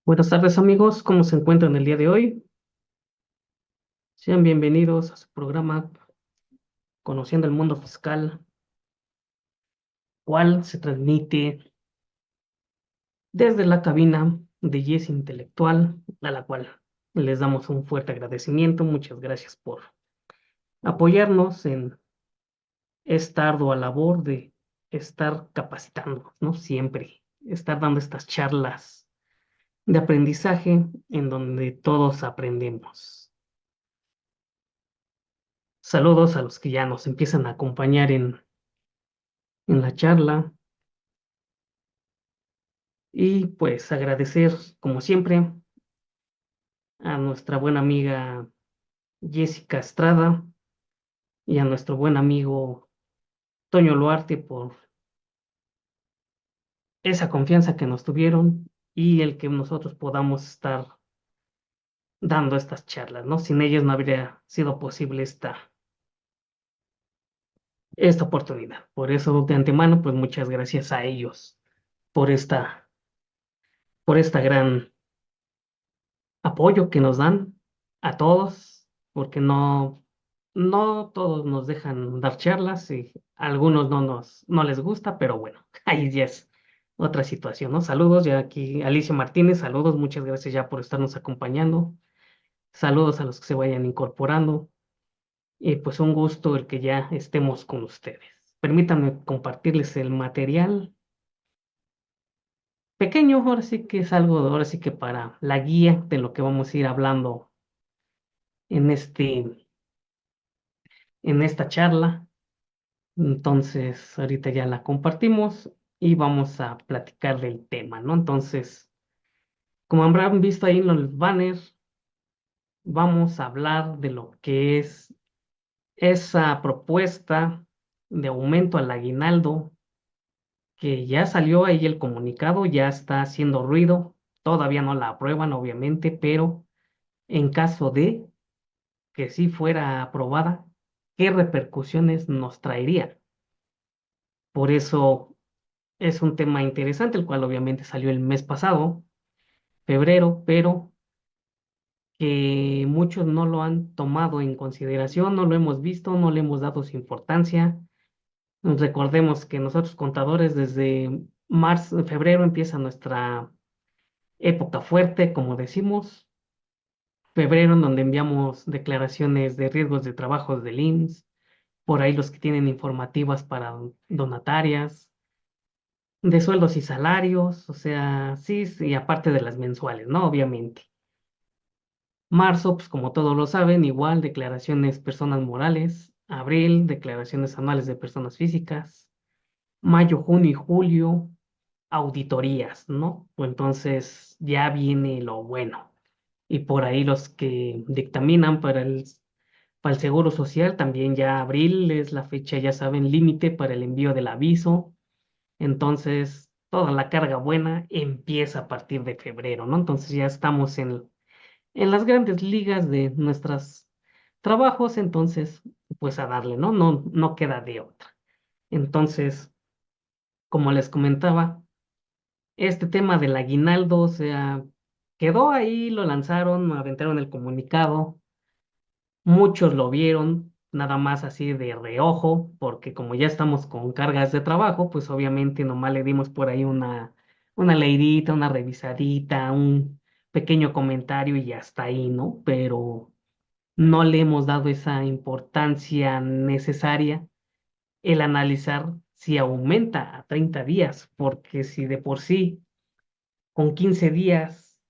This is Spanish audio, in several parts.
Buenas tardes amigos, ¿cómo se encuentran el día de hoy? Sean bienvenidos a su programa Conociendo el Mundo Fiscal, cual se transmite desde la cabina de Yes Intelectual, a la cual les damos un fuerte agradecimiento. Muchas gracias por apoyarnos en esta ardua labor de estar capacitándonos, ¿no? Siempre, estar dando estas charlas de aprendizaje en donde todos aprendemos. Saludos a los que ya nos empiezan a acompañar en la charla y pues agradecer como siempre a nuestra buena amiga Jessica Estrada y a nuestro buen amigo Toño Luarte por esa confianza que nos tuvieron y el que nosotros podamos estar dando estas charlas, ¿no? Sin ellos no habría sido posible esta oportunidad. Por eso de antemano, pues muchas gracias a ellos por esta gran apoyo que nos dan a todos, porque no todos nos dejan dar charlas y a algunos no les gusta, pero bueno, ahí ya es otra situación, ¿no? Saludos, ya aquí Alicia Martínez, saludos, muchas gracias ya por estarnos acompañando. Saludos a los que se vayan incorporando y pues un gusto el que ya estemos con ustedes. Permítanme compartirles el material pequeño, ahora sí que es algo, ahora sí que para la guía de lo que vamos a ir hablando en en esta charla. Entonces, ahorita ya la compartimos y vamos a platicar del tema, ¿no? Entonces, como habrán visto ahí en los banners, vamos a hablar de lo que es esa propuesta de aumento al aguinaldo que ya salió ahí el comunicado, ya está haciendo ruido, todavía no la aprueban, obviamente, pero en caso de que sí fuera aprobada, ¿qué repercusiones nos traería? Por eso es un tema interesante, el cual obviamente salió el mes pasado, febrero, pero que muchos no lo han tomado en consideración, no lo hemos visto, no le hemos dado su importancia. Recordemos que nosotros contadores desde marzo, febrero empieza nuestra época fuerte, como decimos, febrero en donde enviamos declaraciones de riesgos de trabajos del IMSS, por ahí los que tienen informativas para donatarias de sueldos y salarios, o sea, sí, sí, aparte de las mensuales, ¿no? Obviamente. Marzo, pues como todos lo saben, igual declaraciones personas morales. Abril, declaraciones anuales de personas físicas. Mayo, junio y julio, auditorías, ¿no? Pues entonces ya viene lo bueno. Y por ahí los que dictaminan para el Seguro Social, también ya abril es la fecha, ya saben, límite para el envío del aviso. Entonces, toda la carga buena empieza a partir de febrero, ¿no? Entonces ya estamos en las grandes ligas de nuestros trabajos, entonces, pues a darle, ¿no? No queda de otra. Entonces, como les comentaba, este tema del aguinaldo, o sea, quedó ahí, lo lanzaron, aventaron el comunicado, muchos lo vieron, nada más así de reojo, porque como ya estamos con cargas de trabajo, pues obviamente nomás le dimos por ahí una leidita, una revisadita, un pequeño comentario y hasta ahí, ¿no? Pero no le hemos dado esa importancia necesaria el analizar si aumenta a 30 días, porque si de por sí con 15 días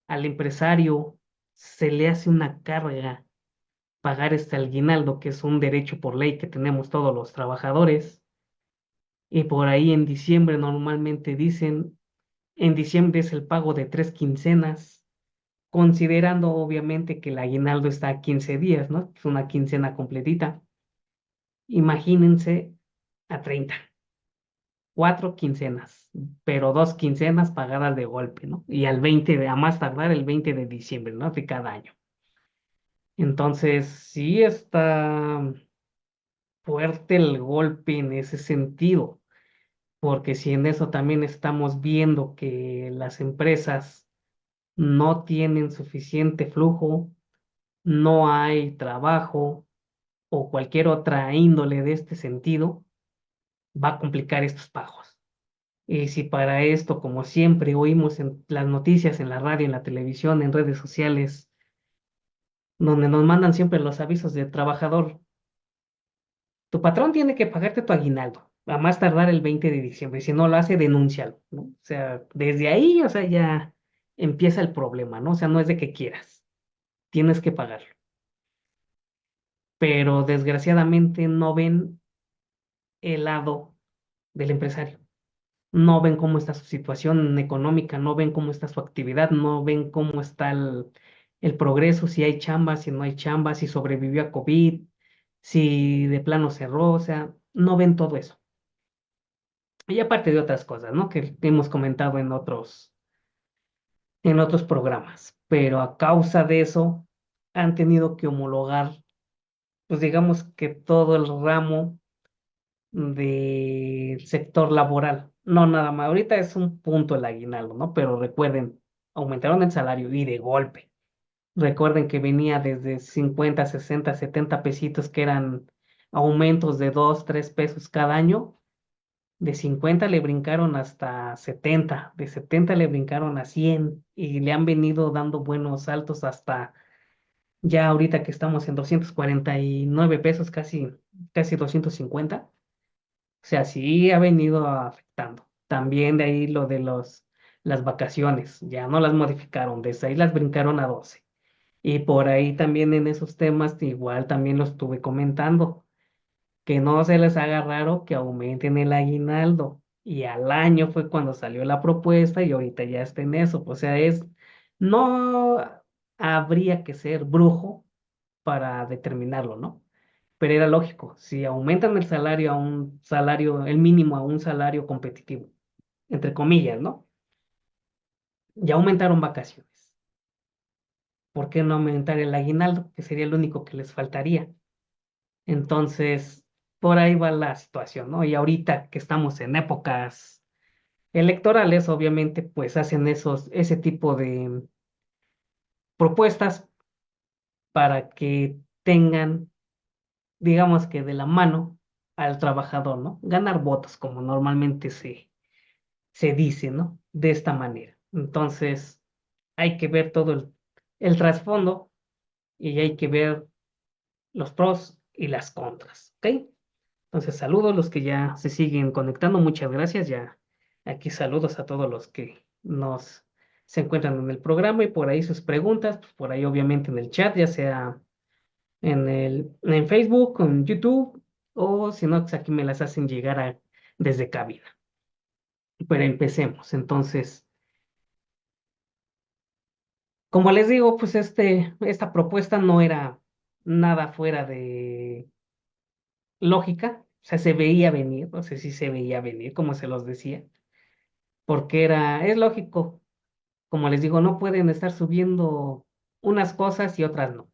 al empresario se le hace una carga pagar este aguinaldo, que es un derecho por ley que tenemos todos los trabajadores. Y por ahí en diciembre normalmente dicen, en diciembre es el pago de 3 quincenas, considerando obviamente que el aguinaldo está a 15 días, ¿no? Es una quincena completita. Imagínense a 30, 4 quincenas, pero 2 quincenas pagadas de golpe, ¿no? Y a más tardar el 20 de diciembre, ¿no? De cada año. Entonces, sí está fuerte el golpe en ese sentido, porque si en eso también estamos viendo que las empresas no tienen suficiente flujo, no hay trabajo o cualquier otra índole de este sentido, va a complicar estos pagos. Y si para esto, como siempre, oímos en las noticias, en la radio, en la televisión, en redes sociales, donde nos mandan siempre los avisos de trabajador, tu patrón tiene que pagarte tu aguinaldo, a más tardar el 20 de diciembre, si no lo hace, denúncialo, ¿no? O sea, desde ahí, o sea, ya empieza el problema, ¿no? O sea, no es de que quieras, tienes que pagarlo. Pero desgraciadamente no ven el lado del empresario. No ven cómo está su situación económica, no ven cómo está su actividad, no ven cómo está el progreso, si hay chamba, si no hay chamba, si sobrevivió a COVID, si de plano cerró, o sea, no ven todo eso. Y aparte de otras cosas, ¿no? Que hemos comentado en otros programas, pero a causa de eso han tenido que homologar, pues digamos que todo el ramo del sector laboral. No, nada más. Ahorita es un punto el aguinaldo, ¿no? Pero recuerden, aumentaron el salario y de golpe. Recuerden que venía desde 50, 60, 70 pesitos, que eran aumentos de 2, 3 pesos cada año. De 50 le brincaron hasta 70, de 70 le brincaron a 100 y le han venido dando buenos saltos hasta ya ahorita que estamos en 249 pesos, casi 250. O sea, sí ha venido afectando. También de ahí lo de las vacaciones, ya no las modificaron, de 6 las brincaron a 12. Y por ahí también en esos temas, igual también lo estuve comentando, que no se les haga raro que aumenten el aguinaldo. Y al año fue cuando salió la propuesta y ahorita ya está en eso. O sea, no habría que ser brujo para determinarlo, ¿no? Pero era lógico, si aumentan el salario a un salario, el mínimo a un salario competitivo, entre comillas, ¿no? Ya aumentaron vacaciones. ¿Por qué no aumentar el aguinaldo? Que sería el único que les faltaría. Entonces, por ahí va la situación, ¿no? Y ahorita que estamos en épocas electorales, obviamente, pues hacen ese tipo de propuestas para que tengan, digamos que de la mano al trabajador, ¿no? Ganar votos, como normalmente se dice, ¿no? De esta manera. Entonces, hay que ver todo el trasfondo y hay que ver los pros y las contras, ¿ok? Entonces, saludos a los que ya se siguen conectando, muchas gracias. Ya aquí saludos a todos los que nos se encuentran en el programa y por ahí sus preguntas, pues por ahí obviamente en el chat, ya sea en Facebook, en YouTube, o si no, pues aquí me las hacen llegar desde cabina. Pero empecemos. Entonces, como les digo, pues esta propuesta no era nada fuera de lógica, o sea, se veía venir, no sé si se veía venir, como se los decía, porque es lógico, como les digo, no pueden estar subiendo unas cosas y otras no.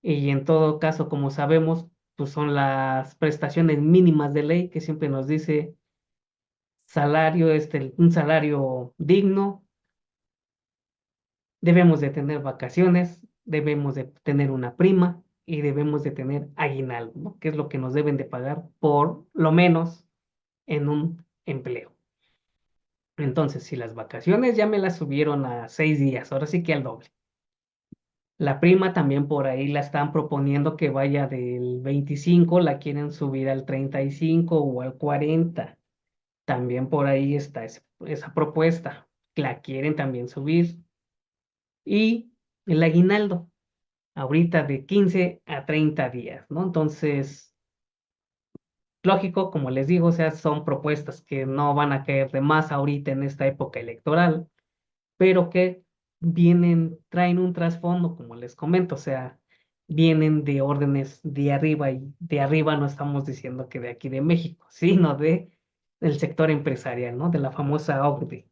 Y en todo caso, como sabemos, pues son las prestaciones mínimas de ley que siempre nos dice salario, un salario digno, debemos de tener vacaciones, debemos de tener una prima y debemos de tener aguinaldo, ¿no? Que es lo que nos deben de pagar por lo menos en un empleo. Entonces, si las vacaciones ya me las subieron a 6 días, ahora sí que al doble. La prima también por ahí la están proponiendo que vaya del 25, la quieren subir al 35 o al 40. También por ahí está esa propuesta, la quieren también subir. Y el aguinaldo, ahorita de 15 a 30 días, ¿no? Entonces, lógico, como les digo, o sea, son propuestas que no van a caer de más ahorita en esta época electoral, pero que traen un trasfondo, como les comento, o sea, vienen de órdenes de arriba y de arriba no estamos diciendo que de aquí de México, sino del sector empresarial, ¿no? De la famosa OCDE,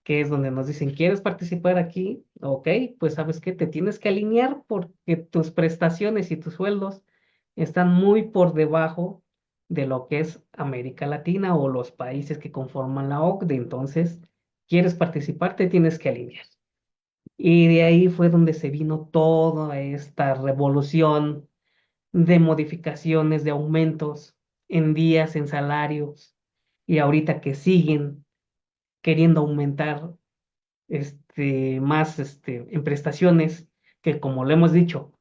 que es donde nos dicen, ¿quieres participar aquí? Ok, pues sabes que te tienes que alinear porque tus prestaciones y tus sueldos están muy por debajo de lo que es América Latina o los países que conforman la OCDE. Entonces, ¿quieres participar? Te tienes que alinear. Y de ahí fue donde se vino toda esta revolución de modificaciones, de aumentos en días, en salarios, y ahorita que siguen queriendo aumentar más en prestaciones, que como lo hemos dicho,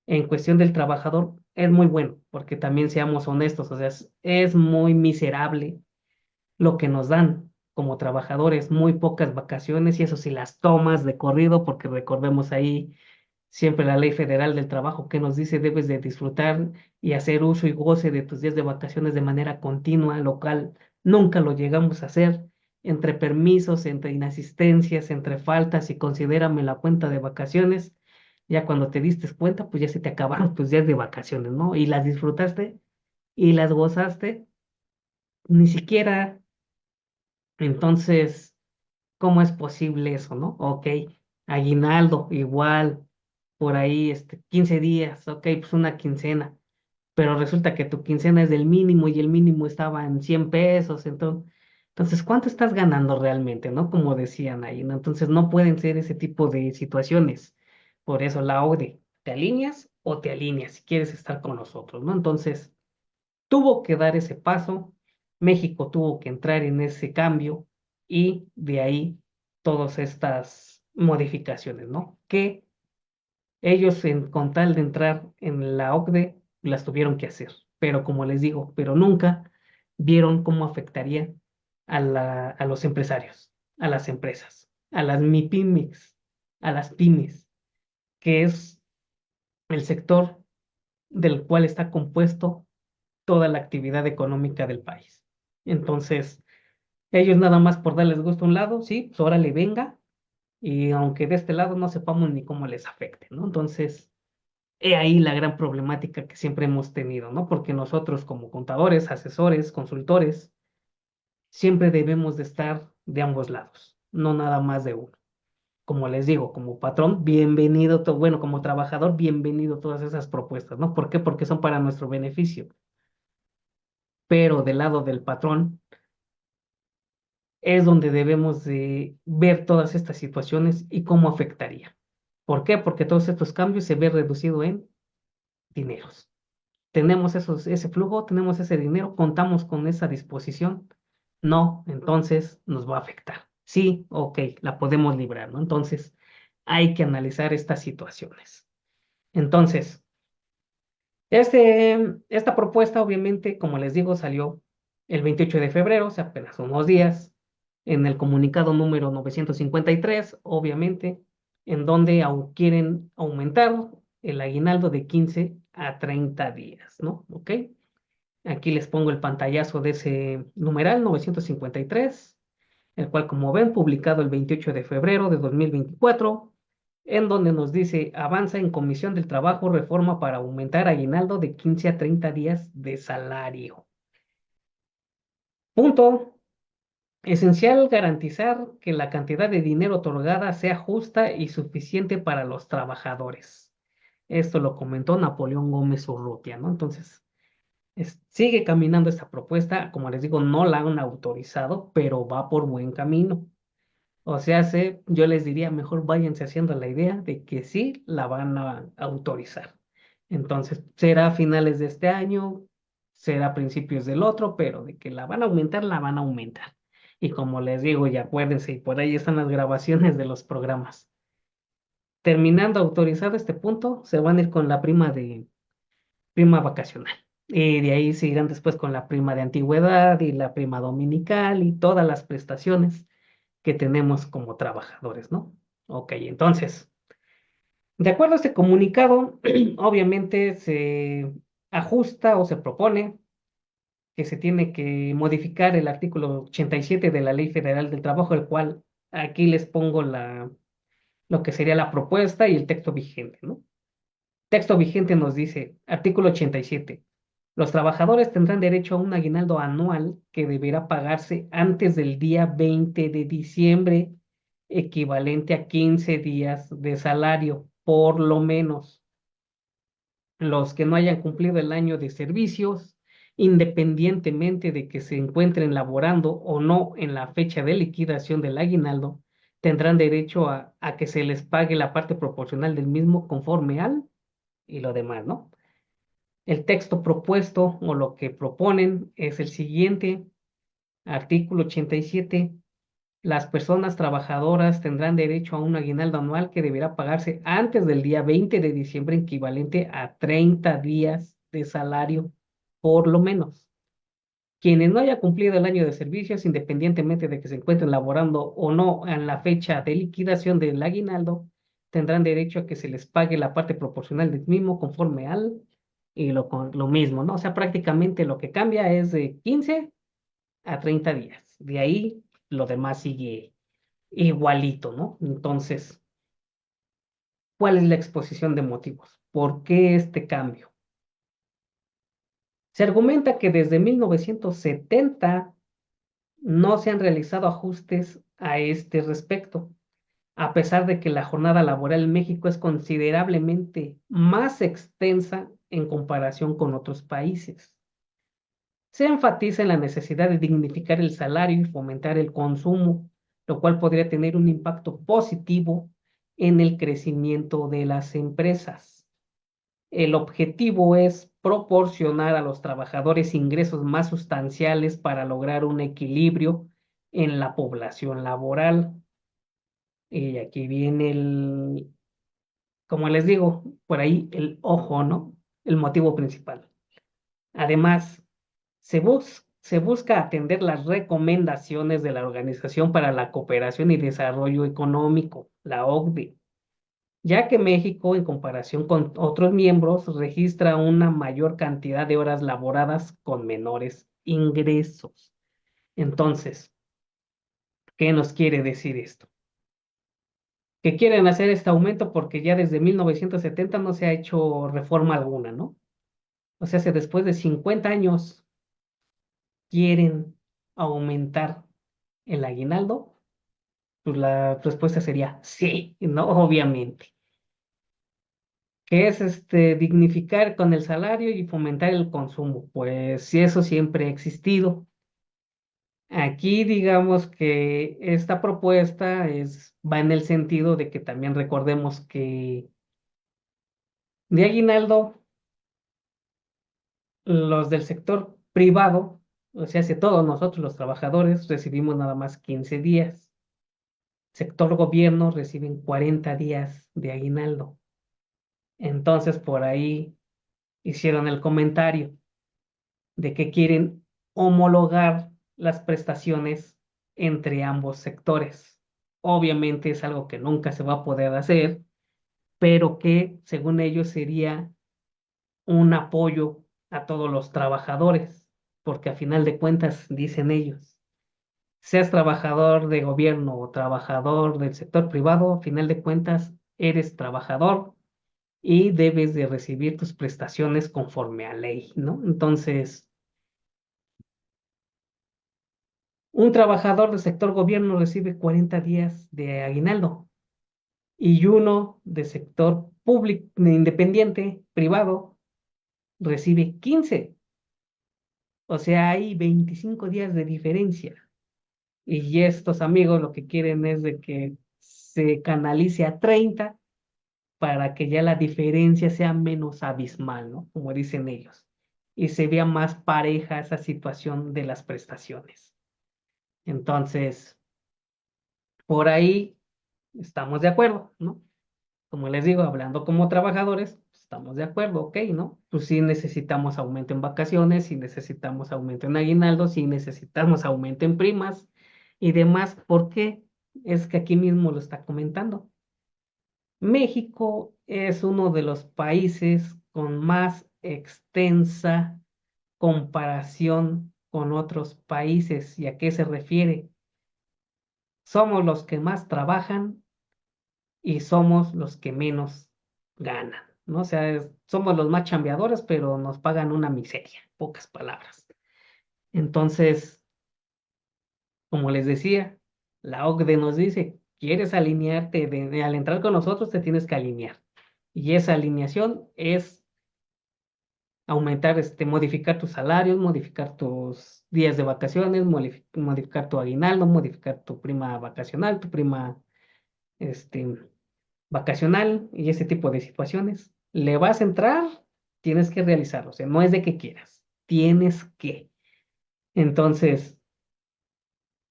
en cuestión del trabajador es muy bueno, porque también seamos honestos, o sea, es muy miserable lo que nos dan como trabajadores, muy pocas vacaciones y eso si las tomas de corrido, porque recordemos ahí siempre la ley federal del trabajo que nos dice debes de disfrutar y hacer uso y goce de tus días de vacaciones de manera continua, local. Nunca lo llegamos a hacer. Entre permisos, entre inasistencias, entre faltas y considérame la cuenta de vacaciones, ya cuando te diste cuenta, pues ya se te acabaron tus días de vacaciones, ¿no? Y las disfrutaste y las gozaste, ni siquiera. Entonces, ¿cómo es posible eso, no? Ok, aguinaldo, igual, por ahí, 15 días, ok, pues una quincena, pero resulta que tu quincena es del mínimo y el mínimo estaba en 100 pesos, entonces, ¿cuánto estás ganando realmente, no? Como decían ahí, ¿no? Entonces, no pueden ser ese tipo de situaciones. Por eso la ODE, ¿te alineas o te alineas si quieres estar con nosotros, ¿no? Entonces, tuvo que dar ese paso, México tuvo que entrar en ese cambio y de ahí todas estas modificaciones, ¿no? Que ellos con tal de entrar en la OCDE las tuvieron que hacer, pero como les digo, pero nunca vieron cómo afectaría a los empresarios, a las empresas, a las MIPIMES, a las pymes, que es el sector del cual está compuesto toda la actividad económica del país. Entonces, ellos nada más por darles gusto a un lado, sí, pues órale, venga, y aunque de este lado no sepamos ni cómo les afecte, ¿no? Entonces, he ahí la gran problemática que siempre hemos tenido, ¿no? Porque nosotros como contadores, asesores, consultores, siempre debemos de estar de ambos lados, no nada más de uno. Como les digo, como patrón, bienvenido, bueno, como trabajador, bienvenido todas esas propuestas, ¿no? ¿Por qué? Porque son para nuestro beneficio. Pero del lado del patrón, es donde debemos de ver todas estas situaciones y cómo afectaría. ¿Por qué? Porque todos estos cambios se ven reducido en dineros. Tenemos ese flujo, tenemos ese dinero, contamos con esa disposición. No, entonces nos va a afectar. Sí, ok, la podemos librar, ¿no? Entonces hay que analizar estas situaciones. Entonces, esta propuesta, obviamente, como les digo, salió el 28 de febrero, o sea, apenas unos días, en el comunicado número 953, obviamente, en donde quieren aumentar el aguinaldo de 15 a 30 días, ¿no? ¿Ok? Aquí les pongo el pantallazo de ese numeral 953, el cual, como ven, publicado el 28 de febrero de 2024, en donde nos dice, avanza en Comisión del Trabajo reforma para aumentar aguinaldo de 15 a 30 días de salario. Punto. Esencial garantizar que la cantidad de dinero otorgada sea justa y suficiente para los trabajadores. Esto lo comentó Napoleón Gómez Urrutia, ¿no? Entonces, sigue caminando esta propuesta, como les digo, no la han autorizado, pero va por buen camino. O sea, yo les diría, mejor váyanse haciendo la idea de que sí la van a autorizar. Entonces, será a finales de este año, será a principios del otro, pero de que la van a aumentar, la van a aumentar. Y como les digo, y acuérdense, y por ahí están las grabaciones de los programas. Terminando autorizado este punto, se van a ir con la prima vacacional. Y de ahí se irán después con la prima de antigüedad y la prima dominical y todas las prestaciones que tenemos como trabajadores, ¿no? Ok, entonces, de acuerdo a este comunicado, obviamente se ajusta o se propone que se tiene que modificar el artículo 87 de la Ley Federal del Trabajo, el cual aquí les pongo lo que sería la propuesta y el texto vigente, ¿no? Texto vigente nos dice, artículo 87. Los trabajadores tendrán derecho a un aguinaldo anual que deberá pagarse antes del día 20 de diciembre, equivalente a 15 días de salario, por lo menos. Los que no hayan cumplido el año de servicios, independientemente de que se encuentren laborando o no en la fecha de liquidación del aguinaldo, tendrán derecho a que se les pague la parte proporcional del mismo conforme al y lo demás, ¿no? El texto propuesto o lo que proponen es el siguiente, artículo 87. Las personas trabajadoras tendrán derecho a un aguinaldo anual que deberá pagarse antes del día 20 de diciembre, equivalente a 30 días de salario, por lo menos. Quienes no haya cumplido el año de servicios, independientemente de que se encuentren laborando o no en la fecha de liquidación del aguinaldo, tendrán derecho a que se les pague la parte proporcional del mismo conforme al y lo mismo, ¿no? O sea, prácticamente lo que cambia es de 15 a 30 días. De ahí lo demás sigue igualito, ¿no? Entonces, ¿cuál es la exposición de motivos? ¿Por qué este cambio? Se argumenta que desde 1970 no se han realizado ajustes a este respecto, a pesar de que la jornada laboral en México es considerablemente más extensa en comparación con otros países. Se enfatiza en la necesidad de dignificar el salario y fomentar el consumo, lo cual podría tener un impacto positivo en el crecimiento de las empresas. El objetivo es proporcionar a los trabajadores ingresos más sustanciales para lograr un equilibrio en la población laboral. Y aquí viene como les digo, por ahí el ojo, ¿no? El motivo principal. Además, se busca atender las recomendaciones de la Organización para la Cooperación y Desarrollo Económico, la OCDE, ya que México, en comparación con otros miembros, registra una mayor cantidad de horas laboradas con menores ingresos. Entonces, ¿qué nos quiere decir esto? Que quieren hacer este aumento porque ya desde 1970 no se ha hecho reforma alguna, ¿no? O sea, si después de 50 años quieren aumentar el aguinaldo, pues la respuesta sería sí, ¿no? Obviamente. ¿Qué es dignificar con el salario y fomentar el consumo? Pues sí, eso siempre ha existido. Aquí digamos que esta propuesta va en el sentido de que también recordemos que de aguinaldo, los del sector privado, o sea, si todos nosotros los trabajadores recibimos nada más 15 días, sector gobierno reciben 40 días de aguinaldo. Entonces por ahí hicieron el comentario de que quieren homologar las prestaciones entre ambos sectores. Obviamente es algo que nunca se va a poder hacer, pero que según ellos sería un apoyo a todos los trabajadores, porque a final de cuentas, dicen ellos, seas trabajador de gobierno o trabajador del sector privado, a final de cuentas, eres trabajador y debes de recibir tus prestaciones conforme a ley, ¿no? Entonces, un trabajador del sector gobierno recibe 40 días de aguinaldo y uno de sector público, independiente, privado, recibe 15. O sea, hay 25 días de diferencia. Y estos amigos lo que quieren es de que se canalice a 30 para que ya la diferencia sea menos abismal, ¿no? Como dicen ellos. Y se vea más pareja esa situación de las prestaciones. Entonces, por ahí estamos de acuerdo, ¿no? Como les digo, hablando como trabajadores, estamos de acuerdo, ok, ¿no? Pues sí necesitamos aumento en vacaciones, sí necesitamos aumento en aguinaldos, sí necesitamos aumento en primas y demás. ¿Por qué? Es que aquí mismo lo está comentando. México es uno de los países con más extensa comparación con otros países. ¿Y a qué se refiere? Somos los que más trabajan y somos los que menos ganan, ¿no? O sea, somos los más chambeadores, pero nos pagan una miseria, pocas palabras. Entonces, como les decía, la OCDE nos dice, quieres alinearte, al entrar con nosotros te tienes que alinear. Y esa alineación es aumentar, modificar tus salarios, modificar tus días de vacaciones, modificar tu aguinaldo, modificar tu prima vacacional, tu prima este, vacacional y ese tipo de situaciones. ¿Le vas a entrar? Tienes que realizarlo. O sea, no es de que quieras, tienes que. Entonces,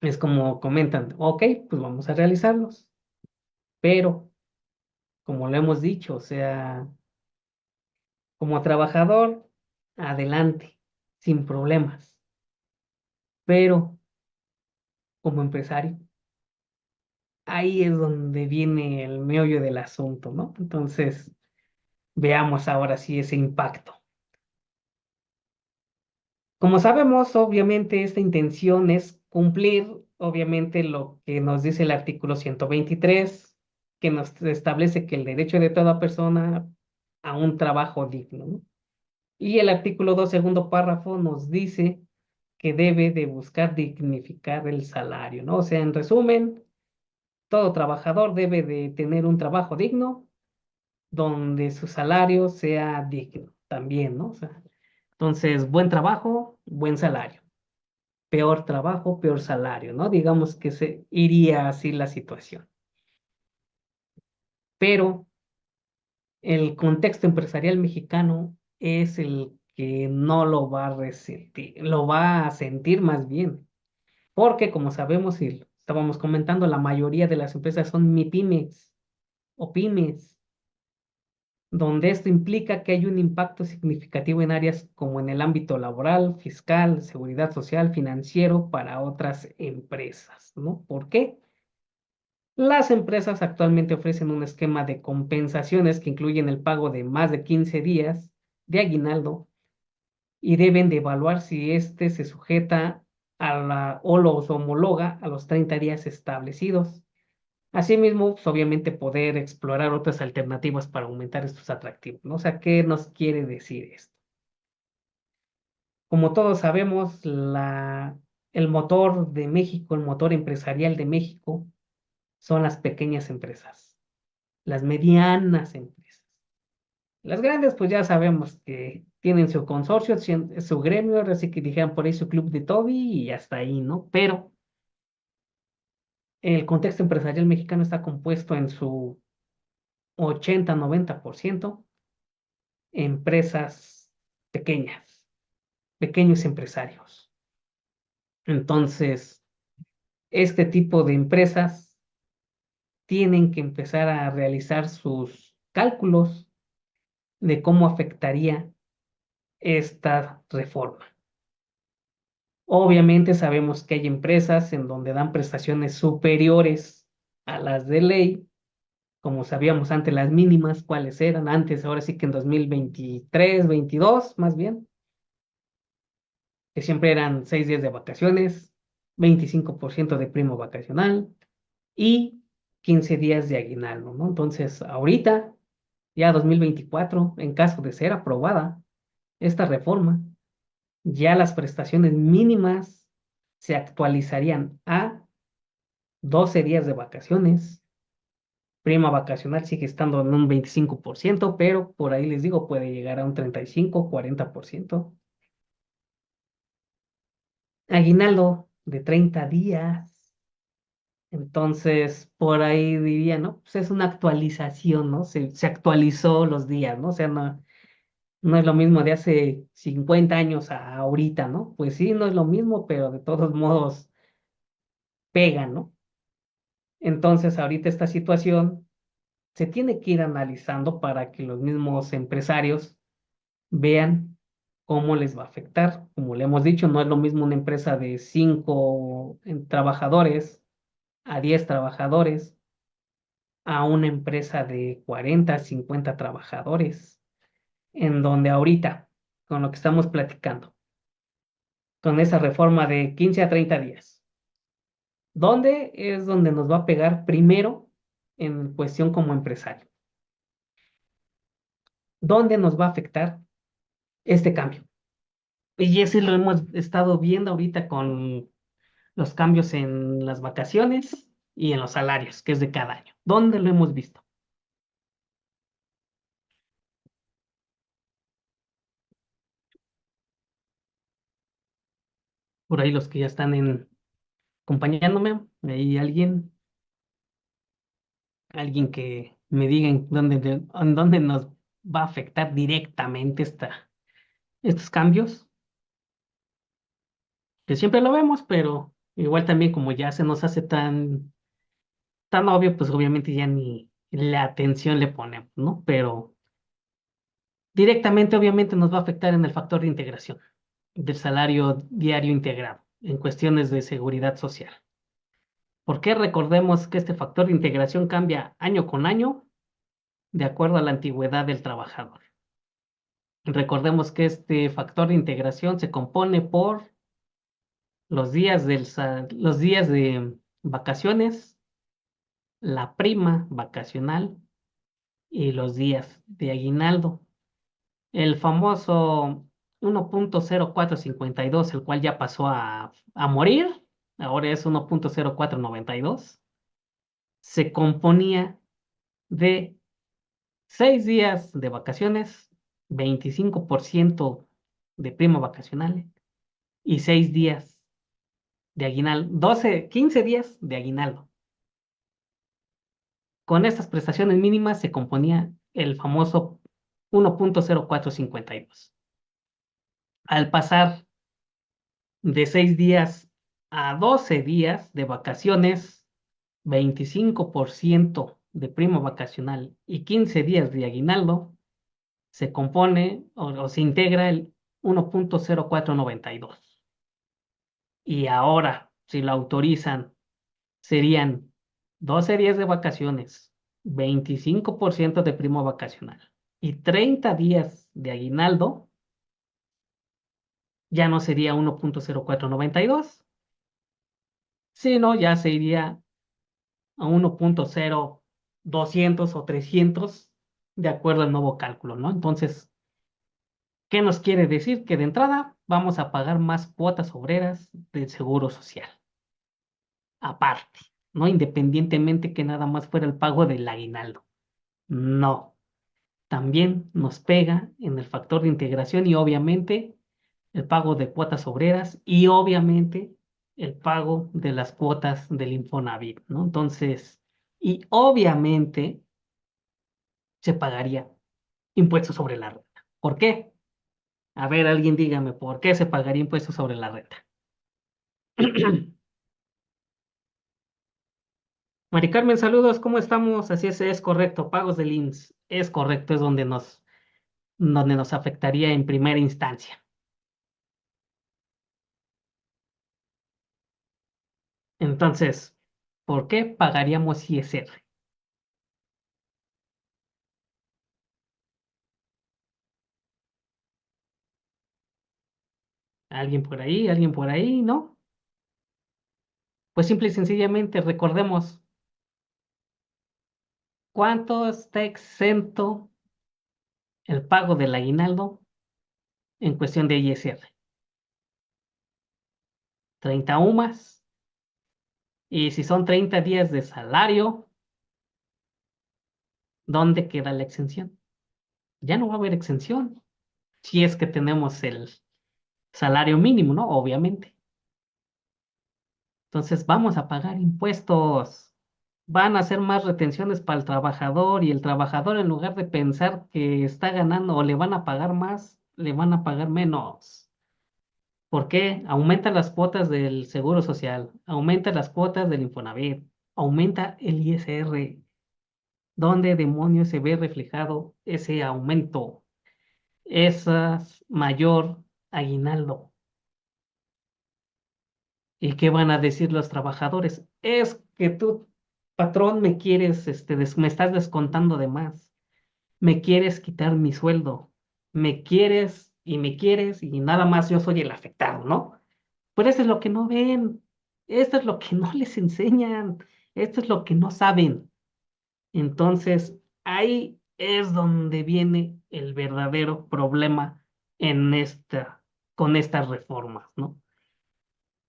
es como comentan, ok, pues vamos a realizarlos. Pero, como lo hemos dicho, o sea, como trabajador, adelante, sin problemas. Pero, como empresario, ahí es donde viene el meollo del asunto, ¿no? Entonces, veamos ahora sí ese impacto. Como sabemos, obviamente esta intención es cumplir, obviamente, lo que nos dice el artículo 123, que nos establece que el derecho de toda persona a un trabajo digno, ¿no? Y el artículo 2, segundo párrafo, nos dice que debe de buscar dignificar el salario, ¿no? O sea, en resumen, todo trabajador debe de tener un trabajo digno donde su salario sea digno también, ¿no? O sea, entonces, buen trabajo, buen salario. Peor trabajo, peor salario, ¿no? Digamos que se iría así la situación. Pero el contexto empresarial mexicano es el que no lo va a resentir, lo va a sentir más bien, porque como sabemos y lo estábamos comentando, la mayoría de las empresas son MIPYMES o pymes, donde esto implica que hay un impacto significativo en áreas como en el ámbito laboral, fiscal, seguridad social, financiero para otras empresas, ¿no? ¿Por qué? Las empresas actualmente ofrecen un esquema de compensaciones que incluyen el pago de más de 15 días de aguinaldo y deben de evaluar si éste se sujeta a la o los homologa a los 30 días establecidos. Asimismo, pues, obviamente poder explorar otras alternativas para aumentar estos atractivos, ¿no? O sea, ¿qué nos quiere decir esto? Como todos sabemos, el motor de México, el motor empresarial de México, son las pequeñas empresas, las medianas empresas. Las grandes, pues ya sabemos que tienen su consorcio, su gremio, así que dijeran por ahí su club de Toby y hasta ahí, ¿no? Pero el contexto empresarial mexicano está compuesto en su 80-90% empresas pequeñas, pequeños empresarios. Entonces, este tipo de empresas tienen que empezar a realizar sus cálculos de cómo afectaría esta reforma. Obviamente sabemos que hay empresas en donde dan prestaciones superiores a las de ley, como sabíamos antes las mínimas, cuáles eran antes, ahora sí que en 2023, 22 más bien, que siempre eran 6 días de vacaciones, 25% de primo vacacional y 15 días de aguinaldo, ¿no? Entonces, ahorita, ya 2024, en caso de ser aprobada esta reforma, ya las prestaciones mínimas se actualizarían a 12 días de vacaciones. Prima vacacional sigue estando en un 25%, pero por ahí les digo, puede llegar a un 35-40%. Aguinaldo de 30 días. Entonces, por ahí diría, ¿no? Pues es una actualización, ¿no? Se actualizó los días, ¿no? O sea, no es lo mismo de hace 50 años a ahorita, ¿no? Pues sí, no es lo mismo, pero de todos modos pega, ¿no? Entonces, ahorita esta situación se tiene que ir analizando para que los mismos empresarios vean cómo les va a afectar. Como le hemos dicho, no es lo mismo una empresa de 5 trabajadores a 10 trabajadores a una empresa de 40-50 trabajadores, en donde ahorita, con lo que estamos platicando, con esa reforma de 15 a 30 días, ¿dónde es donde nos va a pegar primero en cuestión como empresario? ¿Dónde nos va a afectar este cambio? Y ese lo hemos estado viendo ahorita con los cambios en las vacaciones y en los salarios, que es de cada año. ¿Dónde lo hemos visto? Por ahí los que ya están acompañándome, ahí alguien. alguien que me diga en dónde nos va a afectar directamente estos cambios, que siempre lo vemos, pero igual también como ya se nos hace tan obvio, pues obviamente ya ni la atención le ponemos, ¿no? Pero directamente obviamente nos va a afectar en el factor de integración del salario diario integrado en cuestiones de seguridad social. ¿Por qué? Recordemos que este factor de integración cambia año con año de acuerdo a la antigüedad del trabajador. Recordemos que este factor de integración se compone por los días de vacaciones, la prima vacacional y los días de aguinaldo. El famoso 1.0452, el cual ya pasó a morir, ahora es 1.0492, se componía de 6 días de vacaciones, 25% de prima vacacional y 6 días de aguinaldo, 15 días de aguinaldo. Con estas prestaciones mínimas se componía el famoso 1.0452. Al pasar de 6 días a 12 días de vacaciones, 25% de prima vacacional y 15 días de aguinaldo, se compone o se integra el 1.0492. Y ahora, si lo autorizan, serían 12 días de vacaciones, 25% de prima vacacional y 30 días de aguinaldo, ya no sería 1.0492, sino ya se iría a 1.0200 o 300 de acuerdo al nuevo cálculo, ¿no? Entonces, ¿qué nos quiere decir? Que de entrada vamos a pagar más cuotas obreras del seguro social, aparte, ¿no? Independientemente que nada más fuera el pago del aguinaldo. No, también nos pega en el factor de integración y obviamente el pago de cuotas obreras y obviamente el pago de las cuotas del Infonavit, ¿no? Entonces, y obviamente se pagaría impuestos sobre la renta. ¿Por qué? A ver, alguien dígame, ¿por qué se pagaría impuestos sobre la renta? Mari Carmen, saludos, ¿cómo estamos? Así es correcto, pagos del IMSS, es correcto, es donde nos afectaría en primera instancia. Entonces, ¿por qué pagaríamos ISR? Alguien por ahí, ¿no? Pues simple y sencillamente recordemos cuánto está exento el pago del aguinaldo en cuestión de ISR. 30 UMAS, y si son 30 días de salario, ¿dónde queda la exención? Ya no va a haber exención si es que tenemos el salario mínimo, ¿no? Obviamente. Entonces vamos a pagar impuestos. Van a hacer más retenciones para el trabajador y el trabajador en lugar de pensar que está ganando o le van a pagar más, le van a pagar menos. ¿Por qué? Aumenta las cuotas del Seguro Social, aumenta las cuotas del Infonavit, aumenta el ISR. ¿Dónde demonios se ve reflejado ese aumento, esas mayor aguinaldo? ¿Y qué van a decir los trabajadores? Es que tú, patrón, me estás descontando de más, me quieres quitar mi sueldo, me quieres y nada más yo soy el afectado, ¿no? Pero eso es lo que no ven, esto es lo que no les enseñan, esto es lo que no saben. Entonces, ahí es donde viene el verdadero problema con estas reformas, ¿no?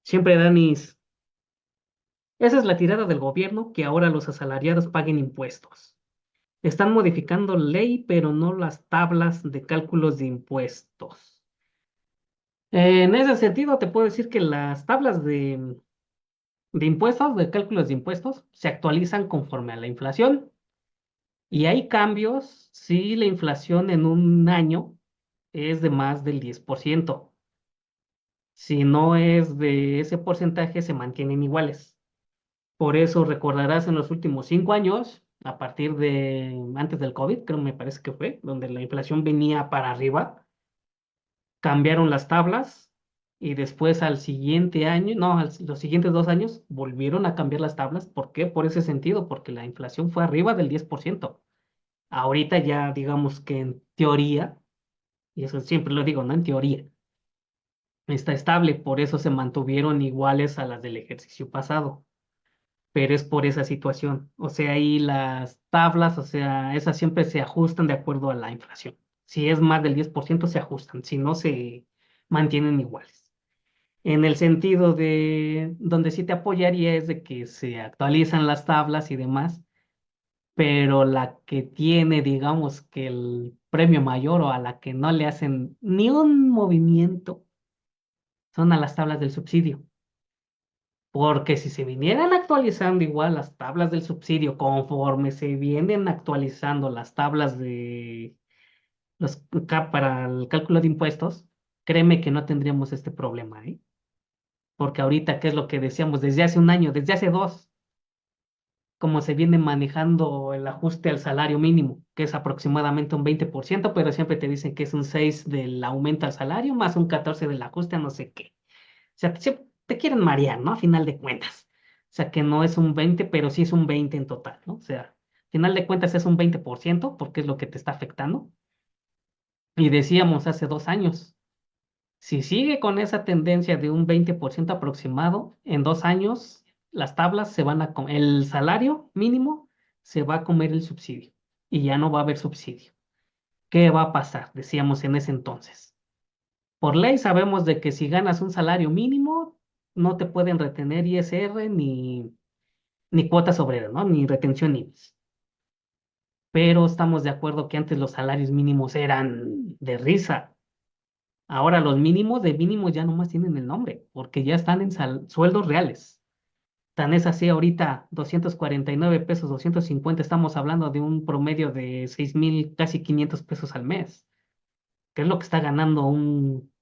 Siempre, Danis, esa es la tirada del gobierno, que ahora los asalariados paguen impuestos. Están modificando ley, pero no las tablas de cálculos de impuestos. En ese sentido, te puedo decir que las tablas de impuestos, de cálculos de impuestos, se actualizan conforme a la inflación. Y hay cambios si la inflación en un año es de más del 10%. Si no es de ese porcentaje, se mantienen iguales. Por eso recordarás en los últimos 5 años, a partir de antes del COVID, creo me parece que fue, donde la inflación venía para arriba, cambiaron las tablas y después al siguiente año, no, los siguientes 2 años volvieron a cambiar las tablas. ¿Por qué? Por ese sentido, porque la inflación fue arriba del 10%. Ahorita ya digamos que en teoría, y eso siempre lo digo, ¿no? En teoría, está estable, por eso se mantuvieron iguales a las del ejercicio pasado. Pero es por esa situación. O sea, ahí las tablas, o sea, esas siempre se ajustan de acuerdo a la inflación. Si es más del 10% se ajustan, si no, se mantienen iguales. En el sentido de donde sí te apoyaría es de que se actualizan las tablas y demás, pero la que tiene, digamos, que el premio mayor o a la que no le hacen ni un movimiento son a las tablas del subsidio. Porque si se vinieran actualizando igual las tablas del subsidio conforme se vienen actualizando las tablas de para el cálculo de impuestos, créeme que no tendríamos este problema, ¿eh? Porque ahorita, ¿qué es lo que decíamos desde hace un año, desde hace dos? Como se viene manejando el ajuste al salario mínimo, que es aproximadamente un 20%, pero siempre te dicen que es un 6 del aumento al salario más un 14 del ajuste a no sé qué. O sea, te quieren marear, ¿no? A final de cuentas. O sea, que no es un 20, pero sí es un 20 en total, ¿no? O sea, a final de cuentas es un 20% porque es lo que te está afectando. Y decíamos hace 2 años, si sigue con esa tendencia de un 20% aproximado, en 2 años las tablas se van a comer, el salario mínimo se va a comer el subsidio y ya no va a haber subsidio. ¿Qué va a pasar? Decíamos en ese entonces. Por ley sabemos de que si ganas un salario mínimo, no te pueden retener ISR ni cuotas obreras, ¿no? Ni retención IMSS. Pero estamos de acuerdo que antes los salarios mínimos eran de risa. Ahora los mínimos de mínimos ya nomás tienen el nombre, porque ya están en sueldos reales. Tan es así ahorita, 249 pesos, 250, estamos hablando de un promedio de 6,000, casi 500 pesos al mes, que es lo que está ganando un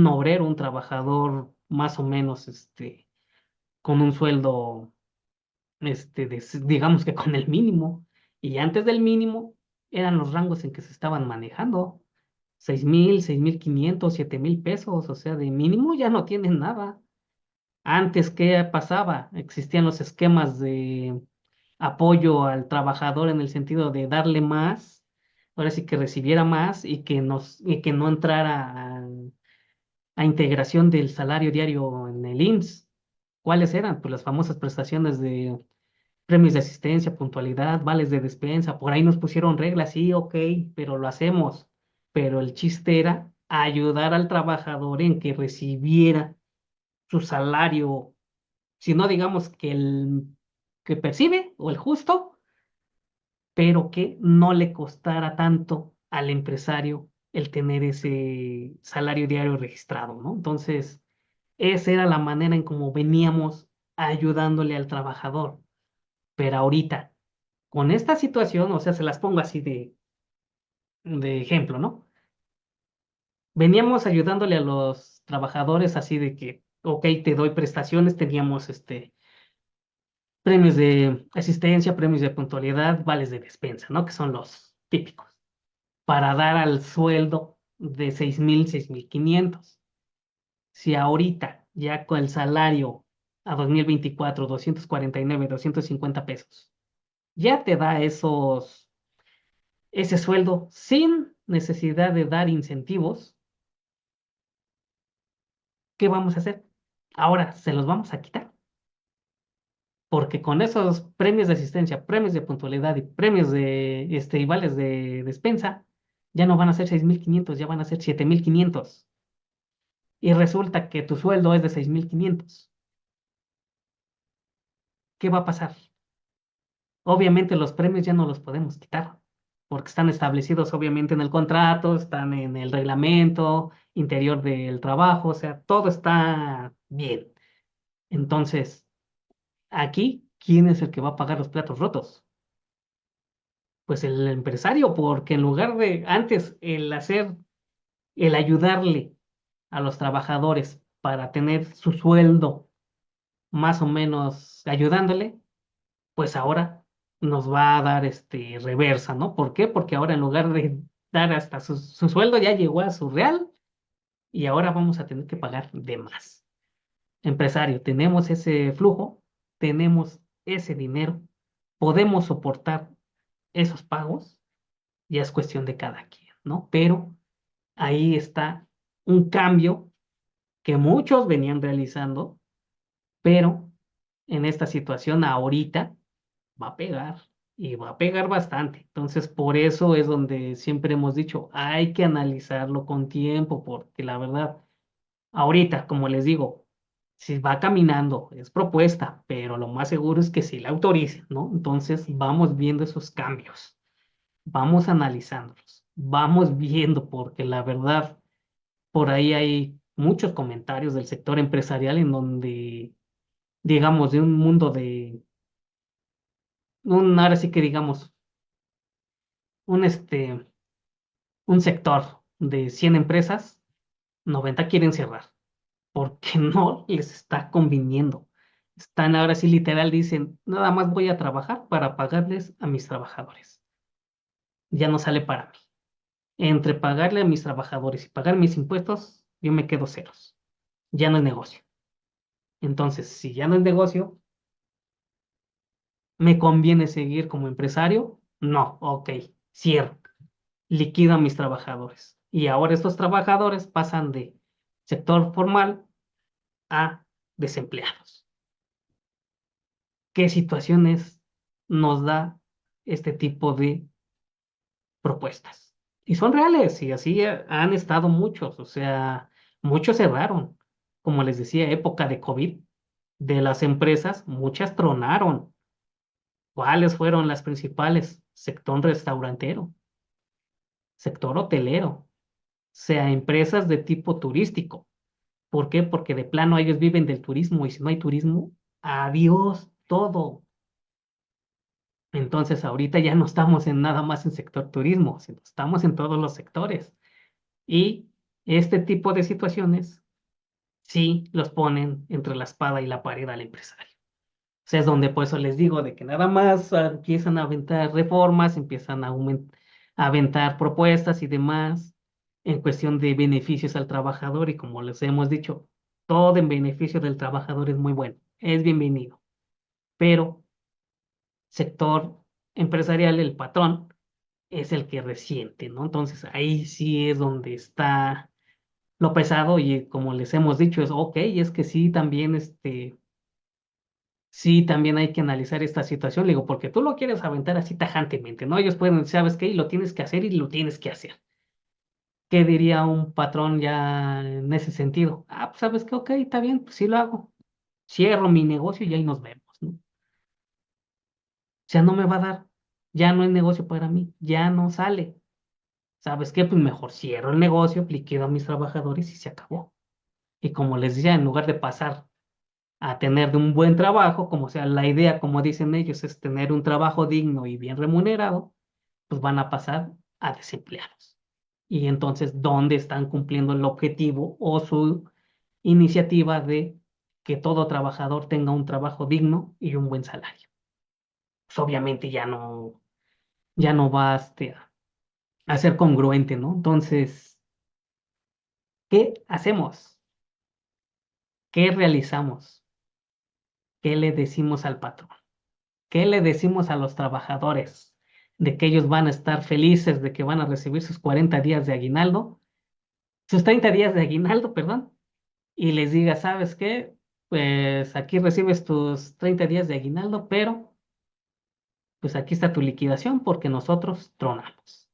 obrero, un trabajador más o menos, con un sueldo, digamos que con el mínimo. Y antes del mínimo eran los rangos en que se estaban manejando. 6,000, 6,500, 7,000 pesos, o sea, de mínimo ya no tienen nada. Antes, ¿qué pasaba? Existían los esquemas de apoyo al trabajador en el sentido de darle más, ahora sí que recibiera más y que no entrara a integración del salario diario en el IMSS. ¿Cuáles eran? Pues las famosas prestaciones de premios de asistencia, puntualidad, vales de despensa. Por ahí nos pusieron reglas, sí, ok, pero lo hacemos. Pero el chiste era ayudar al trabajador en que recibiera su salario, si no digamos que el que percibe o el justo, pero que no le costara tanto al empresario el tener ese salario diario registrado, ¿no? Entonces, esa era la manera en cómo veníamos ayudándole al trabajador. Pero ahorita, con esta situación, o sea, se las pongo así de ejemplo, ¿no? Veníamos ayudándole a los trabajadores así de que, ok, te doy prestaciones, teníamos premios de asistencia, premios de puntualidad, vales de despensa, ¿no? Que son los típicos, para dar al sueldo de 6,000, 6,500. Si ahorita, ya con el salario a 2024, 249, 250 pesos, ya te da ese sueldo sin necesidad de dar incentivos, ¿qué vamos a hacer? Ahora se los vamos a quitar, porque con esos premios de asistencia, premios de puntualidad y premios y vales de despensa, ya no van a ser 6,500, ya van a ser 7,500. Y resulta que tu sueldo es de 6,500. ¿Qué va a pasar? Obviamente los premios ya no los podemos quitar, porque están establecidos obviamente en el contrato, están en el reglamento interior del trabajo, o sea, todo está bien. Entonces, aquí, ¿quién es el que va a pagar los platos rotos? Pues el empresario, porque en lugar de antes el ayudarle a los trabajadores para tener su sueldo más o menos ayudándole, pues ahora nos va a dar reversa, ¿no? ¿Por qué? Porque ahora en lugar de dar hasta su sueldo ya llegó a su real y ahora vamos a tener que pagar de más. Empresario, tenemos ese flujo, tenemos ese dinero, podemos soportar esos pagos, ya es cuestión de cada quien, ¿no? Pero ahí está un cambio que muchos venían realizando, pero en esta situación ahorita va a pegar y va a pegar bastante. Entonces, por eso es donde siempre hemos dicho, hay que analizarlo con tiempo, porque la verdad, ahorita, como les digo, si va caminando, es propuesta, pero lo más seguro es que sí la autoricen, ¿no? Entonces, vamos viendo esos cambios, vamos analizándolos, vamos viendo, porque la verdad, por ahí hay muchos comentarios del sector empresarial en donde, digamos, de un mundo ahora sí que digamos, un, un sector de 100 empresas, 90 quieren cerrar porque no les está conviniendo. Están ahora sí literal, dicen, nada más voy a trabajar para pagarles a mis trabajadores. Ya no sale para mí. Entre pagarle a mis trabajadores y pagar mis impuestos, yo me quedo ceros. Ya no es negocio. Entonces, si ya no es negocio, ¿me conviene seguir como empresario? No, ok, cierro, liquido a mis trabajadores. Y ahora estos trabajadores pasan de sector formal a desempleados. ¿Qué situaciones nos da este tipo de propuestas? Y son reales, y así han estado muchos, o sea, muchos cerraron. Como les decía, época de COVID, de las empresas, muchas tronaron. ¿Cuáles fueron las principales? Sector restaurantero, sector hotelero, sea empresas de tipo turístico. ¿Por qué? Porque de plano ellos viven del turismo y si no hay turismo, adiós todo. Entonces ahorita ya no estamos en nada más en sector turismo, sino estamos en todos los sectores. Y este tipo de situaciones sí los ponen entre la espada y la pared al empresario. O sea, es donde por eso les digo de que nada más empiezan a aventar reformas, empiezan a aventar propuestas y demás en cuestión de beneficios al trabajador y como les hemos dicho, todo en beneficio del trabajador es muy bueno, es bienvenido, pero sector empresarial, el patrón, es el que resiente, ¿no? Entonces ahí sí es donde está lo pesado y como les hemos dicho, es ok, es que sí, también sí, también hay que analizar esta situación, le digo, porque tú lo quieres aventar así tajantemente, ¿no? Ellos pueden decir, ¿sabes qué? Y lo tienes que hacer y lo tienes que hacer. ¿Qué diría un patrón ya en ese sentido? Ah, pues sabes qué, ok, está bien, pues sí lo hago. Cierro mi negocio y ahí nos vemos, ¿no? O sea, no me va a dar, ya no es negocio para mí, ya no sale. ¿Sabes qué? Pues mejor cierro el negocio, liquido a mis trabajadores y se acabó. Y como les decía, en lugar de pasar a tener de un buen trabajo, como sea, la idea, como dicen ellos, es tener un trabajo digno y bien remunerado, pues van a pasar a desempleados. Y entonces, ¿dónde están cumpliendo el objetivo o su iniciativa de que todo trabajador tenga un trabajo digno y un buen salario? Pues obviamente ya no va a ser congruente, ¿no? Entonces, ¿qué hacemos? ¿Qué realizamos? ¿Qué le decimos al patrón? ¿Qué le decimos a los trabajadores? De que ellos van a estar felices, de que van a recibir sus 40 días de aguinaldo, sus 30 días de aguinaldo, perdón, y les diga, ¿sabes qué? Pues aquí recibes tus 30 días de aguinaldo, pero pues aquí está tu liquidación porque nosotros tronamos.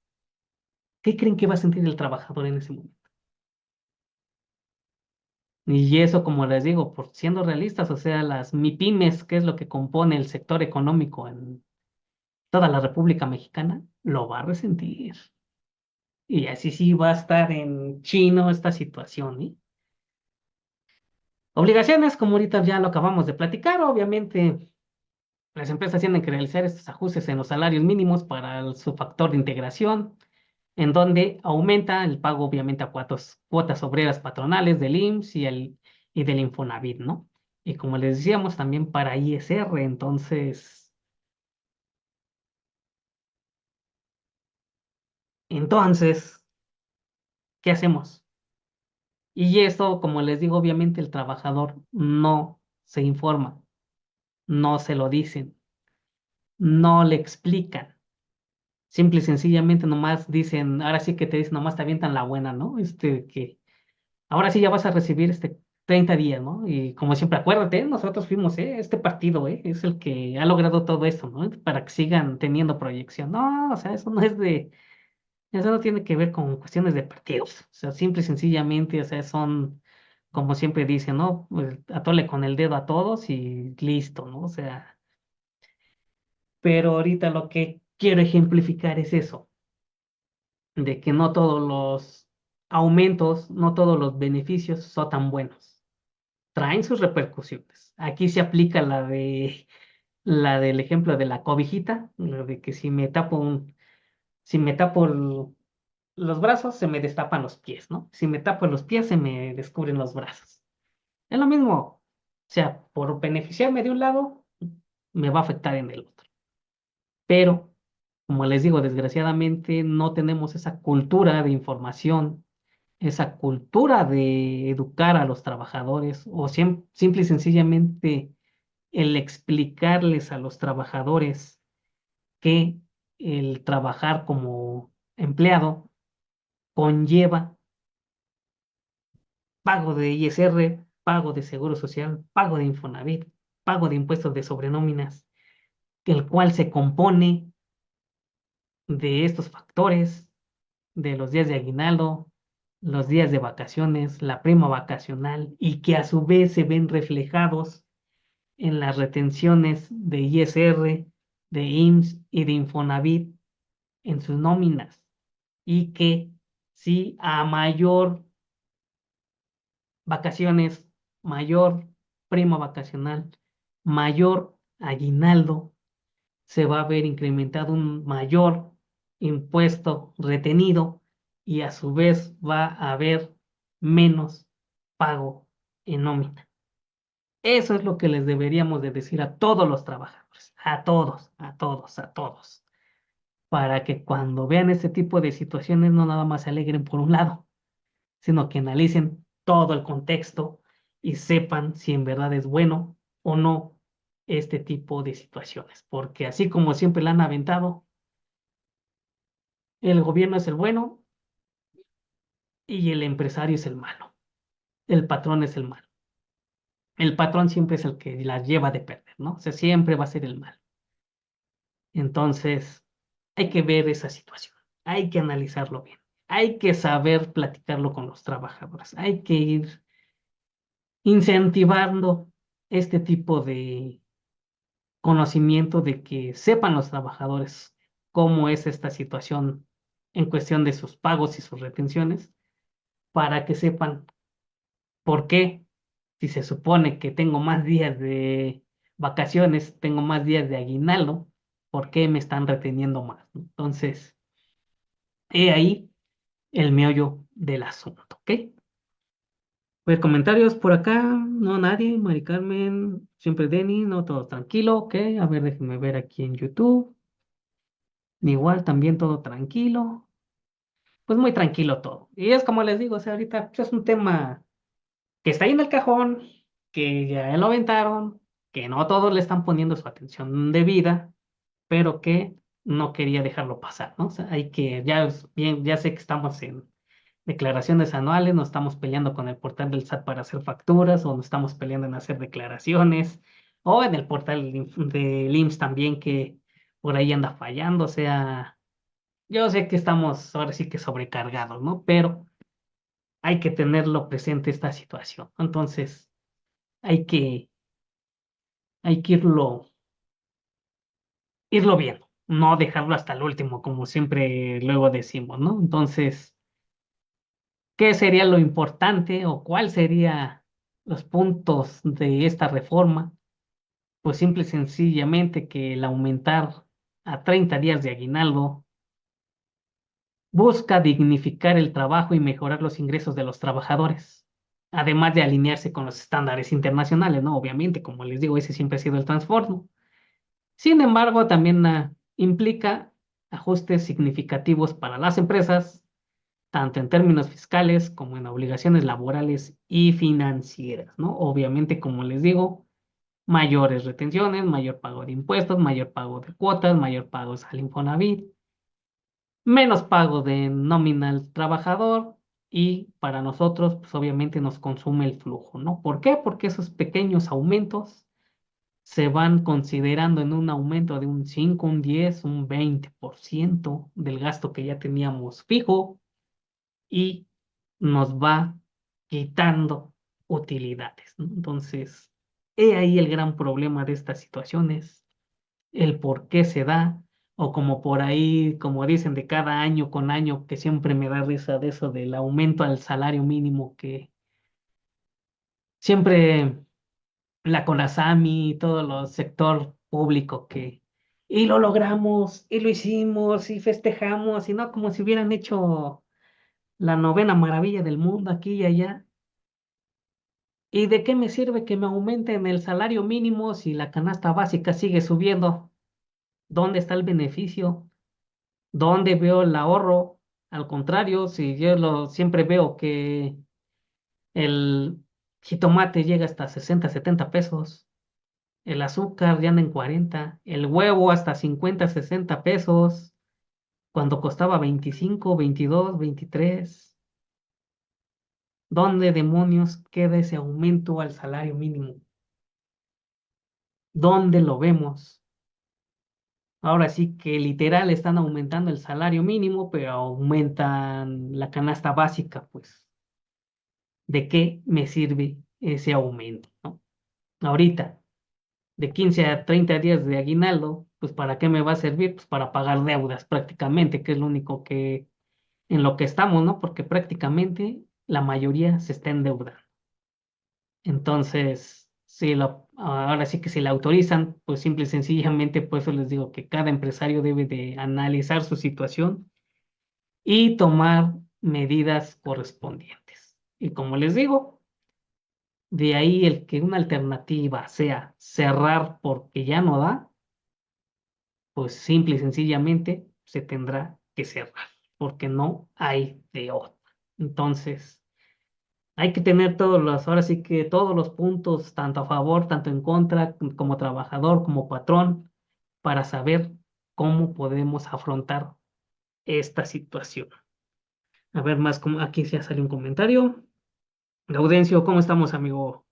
¿Qué creen que va a sentir el trabajador en ese momento? Y eso, como les digo, por siendo realistas, o sea, las MIPIMES, que es lo que compone el sector económico en toda la República Mexicana, lo va a resentir. Y así sí va a estar en chino esta situación, ¿eh? Obligaciones, como ahorita ya lo acabamos de platicar, obviamente las empresas tienen que realizar estos ajustes en los salarios mínimos para su factor de integración, en donde aumenta el pago obviamente a cuotas obreras patronales del IMSS y del Infonavit, ¿no? Y como les decíamos, también para ISR, entonces, ¿qué hacemos? Y esto, como les digo, obviamente el trabajador no se informa, no se lo dicen, no le explican. Simple y sencillamente nomás dicen, ahora sí que te dicen, nomás te avientan la buena, ¿no? Que ahora sí ya vas a recibir 30 días, ¿no? Y como siempre, acuérdate, nosotros fuimos, este partido, es el que ha logrado todo esto, ¿no? Para que sigan teniendo proyección. No, o sea, eso no tiene que ver con cuestiones de partidos. O sea, simple y sencillamente, o sea, son, como siempre dicen, ¿no? Pues, atole con el dedo a todos y listo, ¿no? O sea, pero ahorita lo que quiero ejemplificar es eso, de que no todos los aumentos, no todos los beneficios son tan buenos. Traen sus repercusiones. Aquí se aplica la del ejemplo de la cobijita, la de que si me tapo los brazos, se me destapan los pies, ¿no? Si me tapo los pies, se me descubren los brazos. Es lo mismo. O sea, por beneficiarme de un lado, me va a afectar en el otro. Pero, como les digo, desgraciadamente no tenemos esa cultura de información, esa cultura de educar a los trabajadores o simple y sencillamente el explicarles a los trabajadores que el trabajar como empleado conlleva pago de ISR, pago de seguro social, pago de Infonavit, pago de impuestos de sobrenóminas, el cual se compone de estos factores, de los días de aguinaldo, los días de vacaciones, la prima vacacional, y que a su vez se ven reflejados en las retenciones de ISR, de IMSS y de Infonavit en sus nóminas. Y que si a mayor vacaciones, mayor prima vacacional, mayor aguinaldo, se va a ver incrementado un mayor impuesto retenido y a su vez va a haber menos pago en nómina. Eso es lo que les deberíamos de decir a todos los trabajadores, a todos, a todos, a todos, para que cuando vean este tipo de situaciones no nada más se alegren por un lado, sino que analicen todo el contexto y sepan si en verdad es bueno o no este tipo de situaciones. Porque así como siempre la han aventado, el gobierno es el bueno y el empresario es el malo. El patrón es el malo. El patrón siempre es el que la lleva de perder, ¿no? O sea, siempre va a ser el malo. Entonces, hay que ver esa situación. Hay que analizarlo bien. Hay que saber platicarlo con los trabajadores. Hay que ir incentivando este tipo de conocimiento de que sepan los trabajadores cómo es esta situación en cuestión de sus pagos y sus retenciones, para que sepan por qué, si se supone que tengo más días de vacaciones, tengo más días de aguinaldo, por qué me están reteniendo más, ¿no? Entonces, he ahí el meollo del asunto, ¿ok? Pues comentarios por acá, no nadie, Mari Carmen, siempre Denny, no todo tranquilo, ok, a ver, déjenme ver aquí en YouTube, igual también todo tranquilo, pues muy tranquilo todo. Y es como les digo, o sea, ahorita pues, es un tema que está ahí en el cajón, que ya lo aventaron, que no todos le están poniendo su atención debida, pero que no quería dejarlo pasar, ¿no? O sea, hay que, ya, bien, ya sé que estamos en declaraciones anuales, nos estamos peleando con el portal del SAT para hacer facturas, o nos estamos peleando en hacer declaraciones, o en el portal del IMSS también, que por ahí anda fallando, o sea, yo sé que estamos ahora sí que sobrecargados, ¿no? Pero hay que tenerlo presente esta situación. Entonces, hay que, hay que irlo viendo, no dejarlo hasta el último, como siempre luego decimos, ¿no? Entonces, ¿qué sería lo importante o cuál sería los puntos de esta reforma? pues simple y sencillamente que el aumentar a 30 días de aguinaldo busca dignificar el trabajo y mejorar los ingresos de los trabajadores, además de alinearse con los estándares internacionales, ¿no? Obviamente, como les digo, ese siempre ha sido el transformo. Sin embargo, también implica ajustes significativos para las empresas, tanto en términos fiscales como en obligaciones laborales y financieras, ¿no? Obviamente, como les digo, mayores retenciones, mayor pago de impuestos, mayor pago de cuotas, mayor pago al Infonavit, menos pago de nómina al trabajador y para nosotros, pues obviamente nos consume el flujo, ¿no? ¿Por qué? Porque esos pequeños aumentos se van considerando en un aumento de un 5, un 10, un 20% del gasto que ya teníamos fijo y nos va quitando utilidades, ¿no? Entonces, he ahí el gran problema de estas situaciones, el por qué se da, o como por ahí, como dicen, de cada año con año, que siempre me da risa de eso del aumento al salario mínimo, que siempre la CONASAMI y todo el sector público que, y lo logramos, y lo hicimos, y festejamos, y no como si hubieran hecho la novena maravilla del mundo aquí y allá. ¿Y de qué me sirve que me aumenten el salario mínimo si la canasta básica sigue subiendo? ¿Dónde está el beneficio? ¿Dónde veo el ahorro? Al contrario, si yo siempre veo que el jitomate llega hasta 60, 70 pesos, el azúcar ya anda en 40, el huevo hasta 50, 60 pesos, cuando costaba 25, 22, 23. ¿Dónde demonios queda ese aumento al salario mínimo? ¿Dónde lo vemos? Ahora sí que literal están aumentando el salario mínimo, pero aumentan la canasta básica, pues. ¿De qué me sirve ese aumento, no? Ahorita, de 15 a 30 días de aguinaldo, pues ¿para qué me va a servir? Pues para pagar deudas prácticamente, que es lo único que en lo que estamos, ¿no? Porque prácticamente la mayoría se está endeudando. Entonces, ahora sí que si la autorizan, pues simple y sencillamente, por eso les digo que cada empresario debe de analizar su situación y tomar medidas correspondientes. Y como les digo, de ahí el que una alternativa sea cerrar porque ya no da, pues simple y sencillamente se tendrá que cerrar, porque no hay de otra. Entonces, hay que tener ahora sí que todos los puntos, tanto a favor, tanto en contra, como trabajador, como patrón, para saber cómo podemos afrontar esta situación. A ver, más como aquí ya salió un comentario. Gaudencio, ¿cómo estamos, amigo?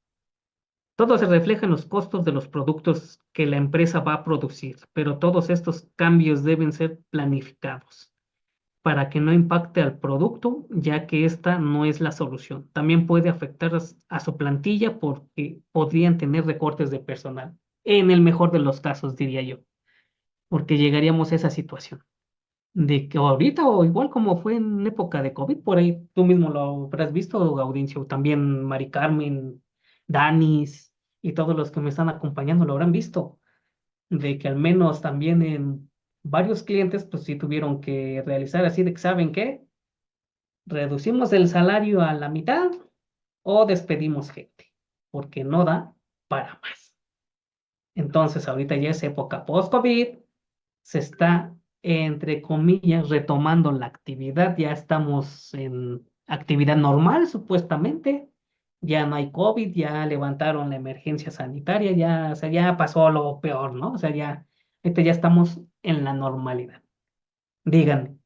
Todo se refleja en los costos de los productos que la empresa va a producir, pero todos estos cambios deben ser planificados para que no impacte al producto, ya que esta no es la solución. También puede afectar a su plantilla porque podrían tener recortes de personal, en el mejor de los casos, diría yo, porque llegaríamos a esa situación de que ahorita o igual como fue en época de COVID, por ahí tú mismo lo habrás visto, Gaudencio, también Mari Carmen, Danis y todos los que me están acompañando lo habrán visto, de que al menos también en varios clientes pues sí tuvieron que realizar así de que, ¿saben qué? Reducimos el salario a la mitad o despedimos gente, porque no da para más. Entonces ahorita ya es época post-COVID, se está, entre comillas, retomando la actividad. Ya estamos en actividad normal, supuestamente. Ya no hay COVID, ya levantaron la emergencia sanitaria, ya, o sea, ya pasó lo peor, ¿no? O sea, ya, ya estamos en la normalidad. Díganme,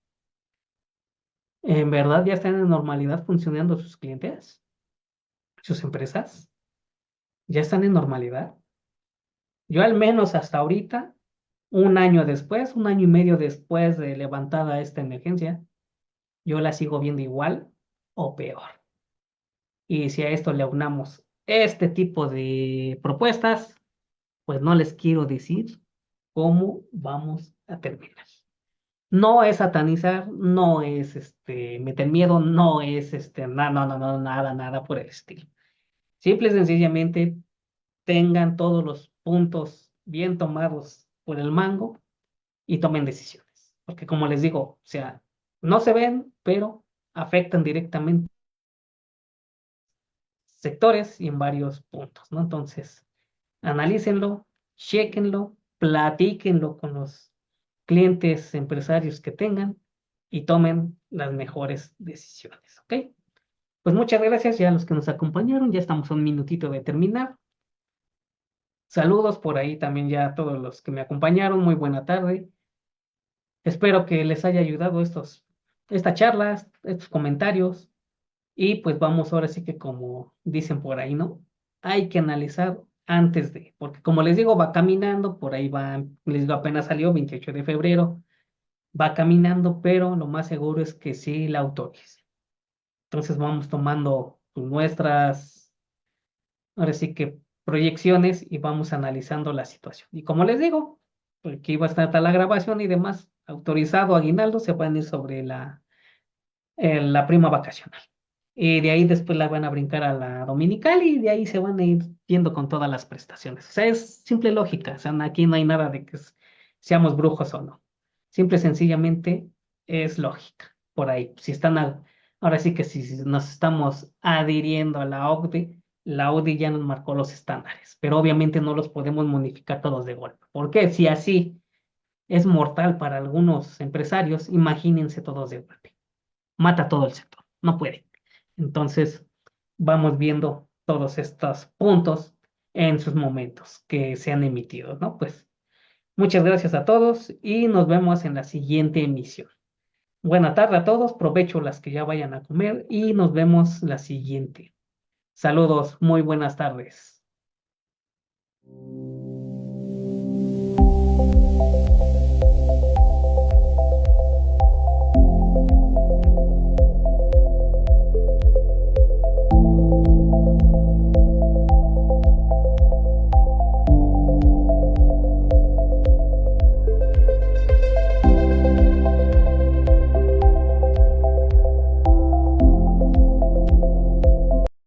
¿en verdad ya están en normalidad funcionando sus clientes, sus empresas? ¿Ya están en normalidad? Yo al menos hasta ahorita, un año después, un año y medio después de levantada esta emergencia, yo la sigo viendo igual o peor. Y si a esto le aunamos este tipo de propuestas, pues no les quiero decir cómo vamos a terminar. No es satanizar, no es meter miedo, no es nada, nada por el estilo. Simple y sencillamente tengan todos los puntos bien tomados por el mango y tomen decisiones. Porque como les digo, o sea, no se ven, pero afectan directamente sectores y en varios puntos, ¿no? Entonces, analícenlo, chequenlo, platíquenlo con los clientes, empresarios que tengan y tomen las mejores decisiones, ¿ok? Pues muchas gracias ya a los que nos acompañaron, ya estamos a un minutito de terminar. Saludos por ahí también ya a todos los que me acompañaron, muy buena tarde. Espero que les haya ayudado esta charla, estos comentarios. Y pues vamos ahora sí que como dicen por ahí, ¿no? Hay que analizar antes de, porque como les digo, va caminando, por ahí va, les digo, apenas salió 28 de febrero, va caminando, pero lo más seguro es que sí la autorice. Entonces vamos tomando pues, nuestras, ahora sí que proyecciones y vamos analizando la situación. Y como les digo, porque iba a estar hasta la grabación y demás, autorizado aguinaldo, se van a ir sobre la prima vacacional. Y de ahí después la van a brincar a la dominical y de ahí se van a ir yendo con todas las prestaciones. O sea, es simple lógica. O sea, aquí no hay nada de que seamos brujos o no. Simple y sencillamente es lógica. Por ahí, si están ahora sí que si nos estamos adhiriendo a la OCDE, la OCDE ya nos marcó los estándares, pero obviamente no los podemos modificar todos de golpe. ¿Por qué? Si así es mortal para algunos empresarios, imagínense todos de golpe, mata todo el sector, no puede. Entonces, vamos viendo todos estos puntos en sus momentos que se han emitido, ¿no? Pues muchas gracias a todos y nos vemos en la siguiente emisión. Buena tarde a todos, provecho las que ya vayan a comer y nos vemos la siguiente. Saludos, muy buenas tardes.